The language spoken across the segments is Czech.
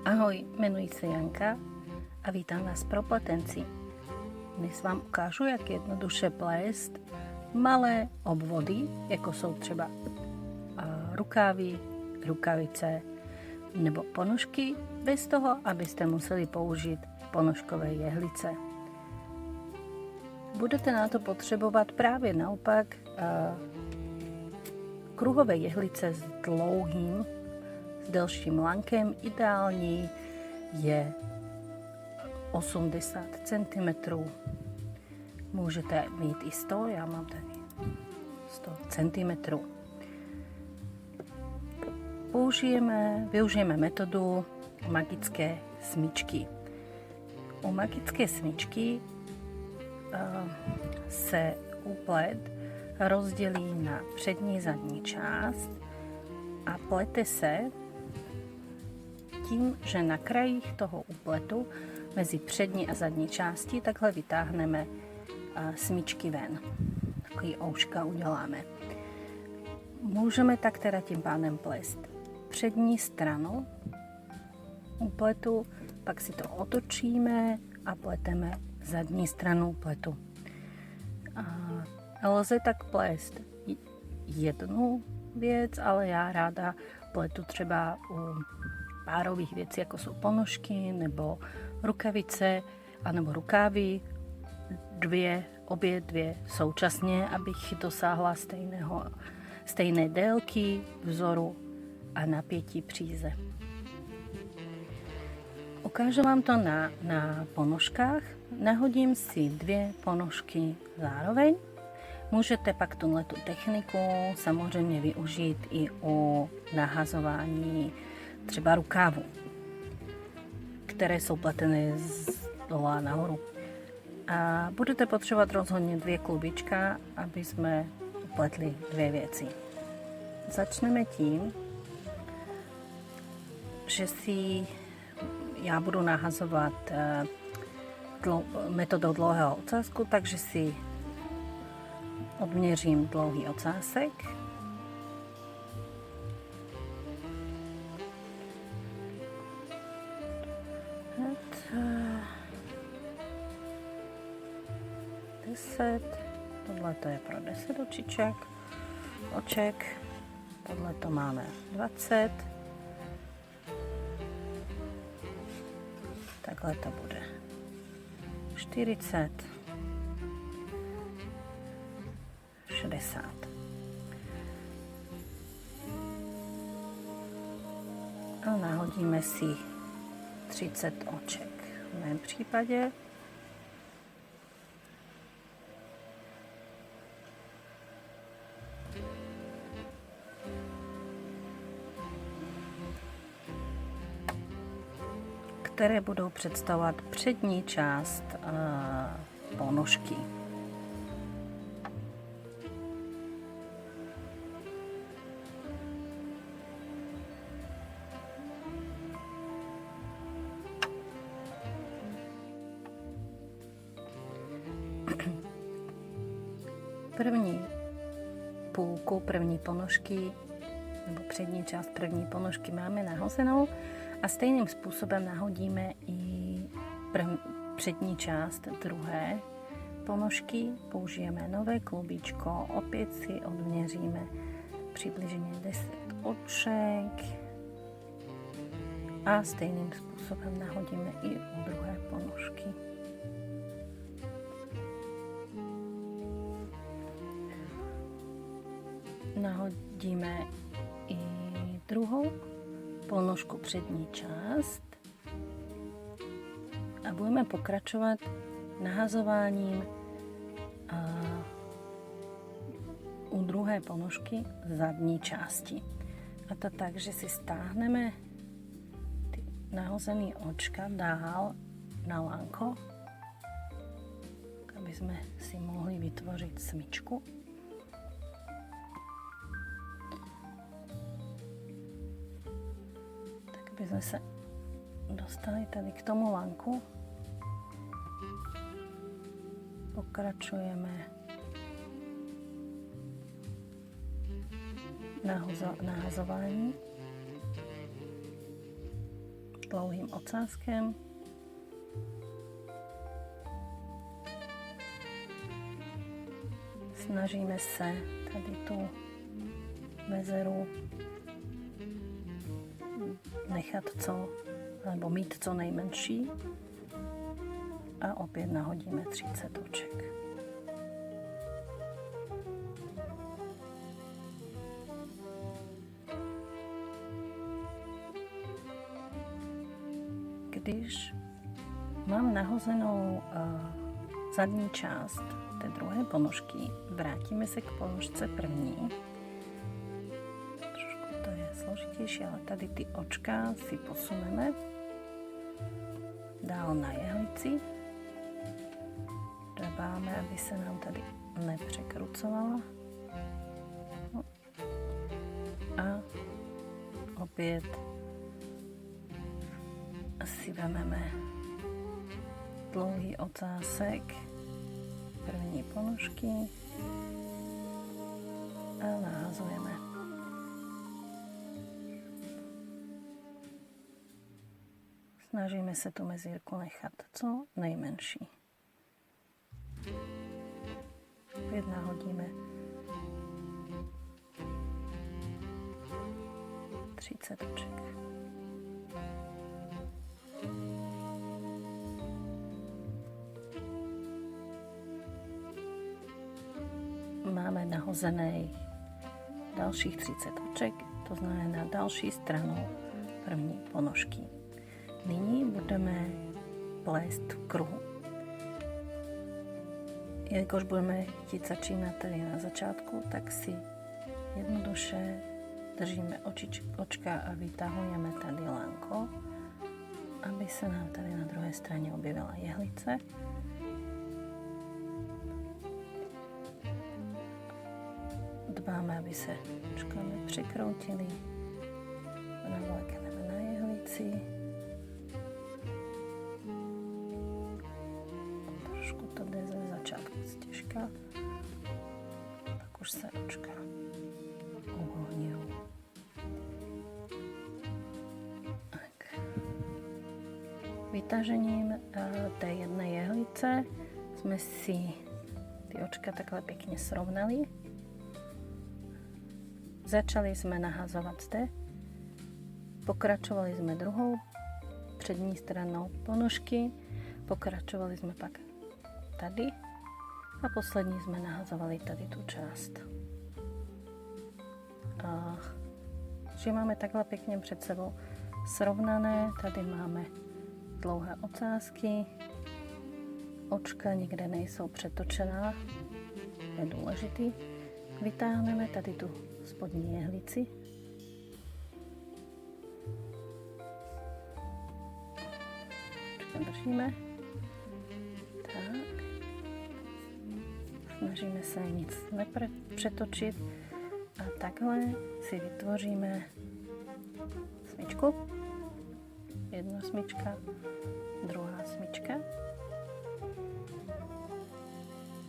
Ahoj, jmenuji se Janka a vítám vás pro Pletenci. Dnes vám ukážu, jak jednoduše plést malé obvody, jako jsou třeba rukávy, rukavice nebo ponožky, bez toho, abyste museli použít ponožkové jehlice. Budete na to potřebovat právě naopak kruhové jehlice s delším lankem. Ideální je 80 cm. Můžete mít i 100, já mám tady 100 cm. Využijeme metodu magické smyčky. U magické smyčky se úplet rozdělí na přední zadní část a plete se tím, že na krajích toho úpletu mezi přední a zadní části takhle vytáhneme smyčky ven. Takový ouška uděláme. Můžeme tak teda tím pádem plést přední stranu úpletu, pak si to otočíme a pleteme zadní stranu úpletu. Lze tak plést jednu věc, ale já ráda pletu třeba u párových věcí, jako jsou ponožky nebo rukavice, anebo rukávy, obě dvě současně, abych dosáhla stejné délky, vzoru a napětí příze. Ukážu vám to na ponožkách. Nahodím si 2 ponožky zároveň. Můžete pak tuto techniku samozřejmě využít i u nahazování třeba rukávu, které jsou pletené z dola nahoru. A budete potřebovat rozhodně 2 klubička, aby jsme upletli 2 věci. Začneme tím, že já budu nahazovat metodou dlouhého ocásku, takže si odměřím dlouhý ocásek. Tohle to je pro 10 oček, tohle to máme 20, takhle to bude 40, 60. A nahodíme si 30 oček v mém případě. Které budou představovat přední část ponožky. První půlku první ponožky nebo přední část první ponožky máme nahozenou a stejným způsobem nahodíme i přední část druhé ponožky. Použijeme nové klubíčko, opět si odměříme přibližně 10 oček a stejným způsobem nahodíme i u druhé ponožky. Nahodíme i druhou ponožku přední část a budeme pokračovat nahazováním u druhé ponožky zadní části. A to tak, že si stáhneme ty nahozené očka dál na lanko, aby jsme si mohli vytvořit smyčku. Aby jsme se dostali tady k tomu lanku. Pokračujeme nahazování dlouhým ocáskem. Snažíme se tady tu mezeru nechat alebo mít co nejmenší a opět nahodíme 30 oček. Když mám nahozenou zadní část té druhé ponožky, vrátíme se k ponožce první. Trošku to je složitější, ale tady ty očka si posuneme dál na jehlici. Dbáme, aby se nám tady nepřekrucovala. No. A opět si vezmeme dlouhý ocásek první ponožky a nahazujeme. Snažíme se tu mezírku nechat co nejmenší. Opět nahodíme 30 oček. Máme nahozené dalších 30 oček, to znamená další stranu první ponožky. Nyní budeme plést v kruhu. Jelikož budeme chtít začínat tady na začátku, tak si jednoduše držíme očka a vytahujeme tady lánko, aby se nám tady na druhé straně objevila jehlice. Dbáme, aby se očka nepřekroutily. Navlékneme na jehlici. Trošku to jde ze začátku těžká. Pak už se očka uvolňují. Tak. Vytažením té jedné jehlice jsme si ty očka takhle pěkně srovnali. Začali jsme nahazovat zde, pokračovali jsme druhou přední stranou ponožky, pokračovali jsme pak tady a poslední jsme nahazovali tady tu část. A že máme takhle pěkně před sebou srovnané, tady máme dlouhé ocásky, očka nikde nejsou přetočená, je důležitý. Vytáhneme tady tu spodní jehlici. Držíme. Tak. Snažíme se nic nepřetočit a takhle si vytvoříme smyčku. Jedna smyčka, druhá smyčka.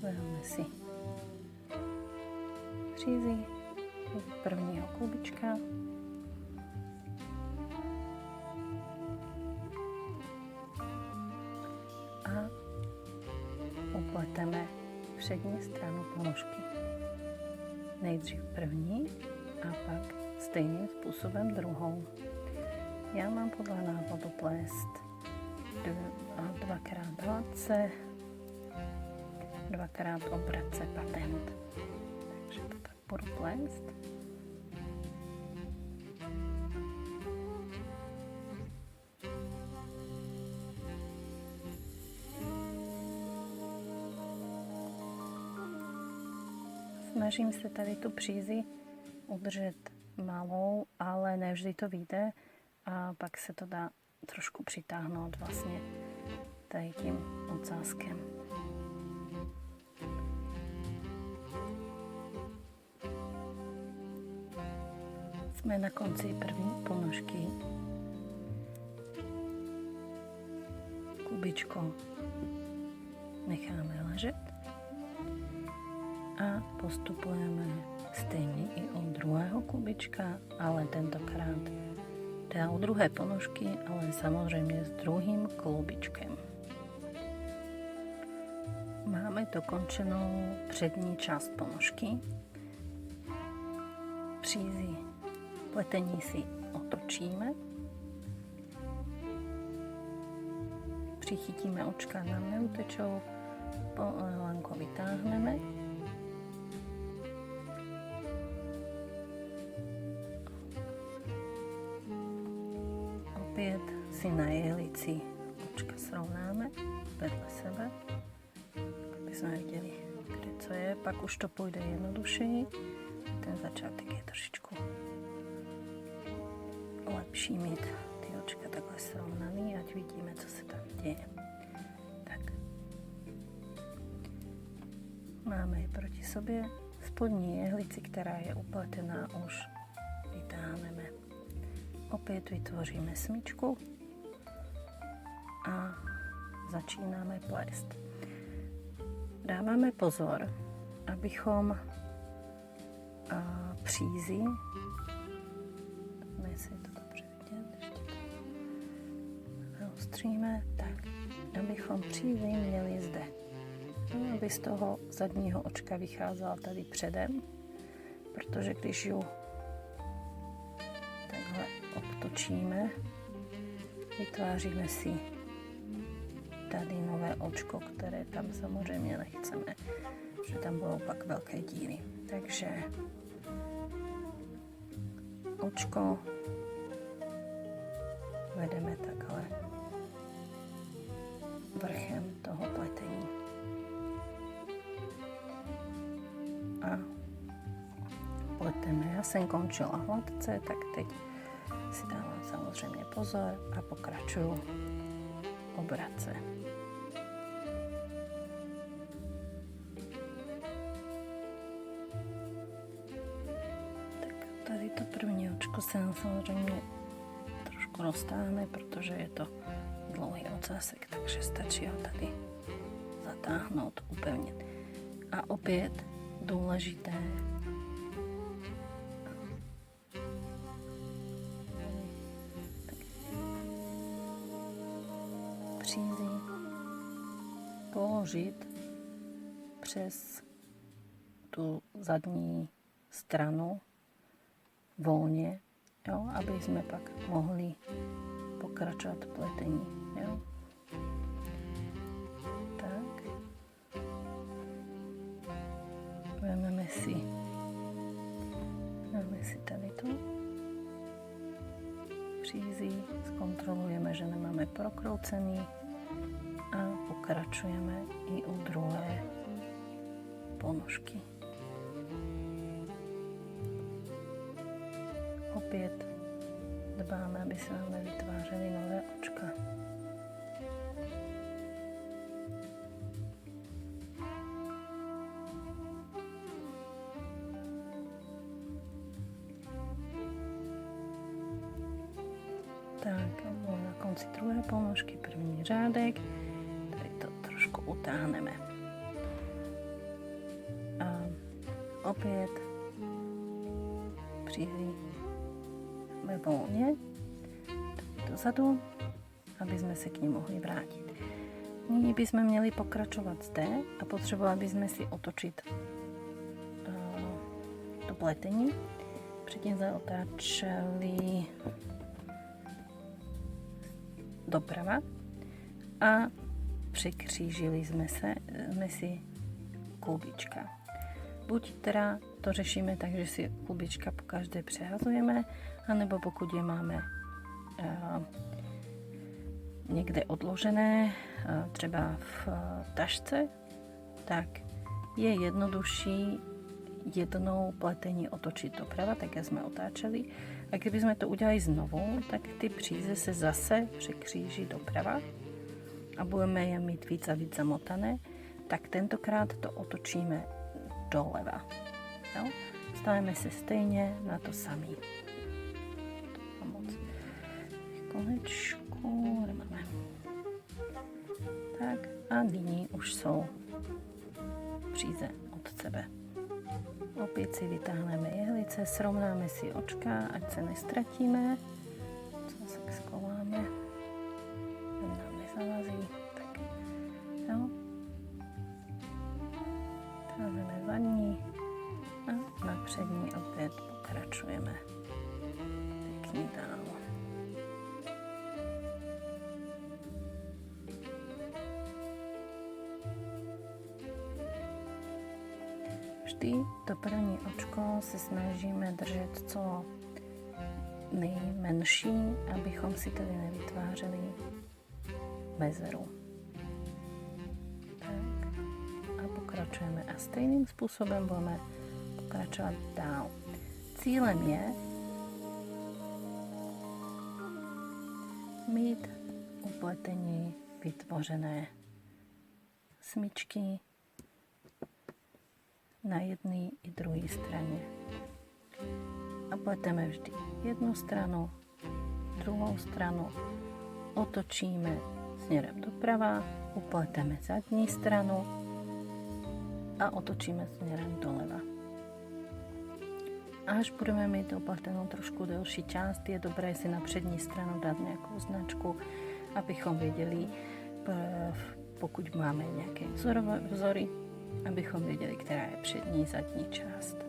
Vezmeme si přízy prvního klubička. A upleteme přední stranu ponožky. Nejdřív první a pak stejným způsobem druhou. Já mám podle návodu plést dvakrát hladce, dvakrát obrace patent. Takže to tak budu plést. Snažím se tady tu přízi udržet malou, ale nevždy to vyjde a pak se to dá trošku přitáhnout vlastně tady tím ocáskem. Jsme na konci první ponožky. Kubičko necháme ležet a postupujeme stejně i od druhého kubička, ale tentokrát teda u druhé ponožky, ale samozrejme s druhým klúbičkem. Máme dokončenou přední část ponožky. Přízy pletení si otočíme. Přichytíme očka, nám neutečou, lanko vytáhneme. Opět si na jehlici očka srovnáme vedle sebe, aby jsme viděli, kde co je. Pak už to půjde jednodušeji. Ten začátek je trošičku lepší mít ty očka takhle srovnaný, ať vidíme, co se tam děje. Tak. Máme ji proti sobě. Spodní jehlici, která je upletená, už vytáhneme. Opět vytvoříme smyčku a začínáme plést. Dáváme pozor, abychom přízy, jestli je to dobře vidět, ještě to naostříme, tak, abychom přízy měli zde. Aby z toho zadního očka vycházela tady předem, protože když ju takhle obtočíme, vytváříme si tady nové očko, které tam samozřejmě nechceme, že tam budou pak velké díry. Takže očko vedeme takhle vrchem toho pletení. A pleteme. Já jsem končila hladce, tak teď si dávám samozřejmě pozor a pokračuju obrace. Tak tady to první očko se nám samozřejmě trošku roztáhne, protože je to dlouhý ocásek, takže stačí ho tady zatáhnout, upevnit. A opět důležité, přízy položit přes tu zadní stranu volně, jo, aby jsme pak mohli pokračovat v pletení. Jo. Tak. Vezmeme si tady to. Přízy, zkontrolujeme, že nemáme prokroucený a pokračujeme i u druhé ponožky. Opět dbáme, aby se nám nevytvářely nové očka. Tak, na konci druhé ponožky první řádek, tady to trošku utáhneme. A opět přízy volně dozadu, aby jsme se k ní mohli vrátit. Nyní bychom měli pokračovat zde a potřebovali bychom si otočit to pletení. Předtím jsme otáčeli doprava a překřížili jsme si klubička. Buď teda to řešíme tak, že si klubička po každé přehazujeme, anebo pokud je máme někde odložené, třeba v tašce, tak je jednodušší jednou pletení otočit doprava, tak jak jsme otáčeli. A kdyby jsme to udělali znovu, tak ty příze se zase překříží doprava a budeme je mít víc a víc zamotané, tak tentokrát to otočíme doleva. Jo? Stavíme se stejně na to samý. To moc konečku nemáme. Tak a nyní už jsou příze od sebe. Opět si vytáhneme jehlice, srovnáme si očka, ať se nestratíme, co tak schováme, aby nám nezalazí. Tak, jo. Trávime zadní a na přední opět pokračujeme pěkně dál. Vždy to první očko se snažíme držet co nejmenší, abychom si tady nevytvářeli mezeru. Tak. A pokračujeme. A stejným způsobem budeme pokračovat dál. Cílem je mít upletení vytvořené smyčky na jedné i druhé straně. A pleteme vždy jednu stranu, druhou stranu, otočíme směrem doprava, upleteme zadní stranu a otočíme směrem doleva. Až budeme mít upletenou trošku delší část, je dobré si na přední stranu dát nějakou značku, abychom věděli, pokud máme nějaké vzory, abychom věděli, která je přední, zadní část.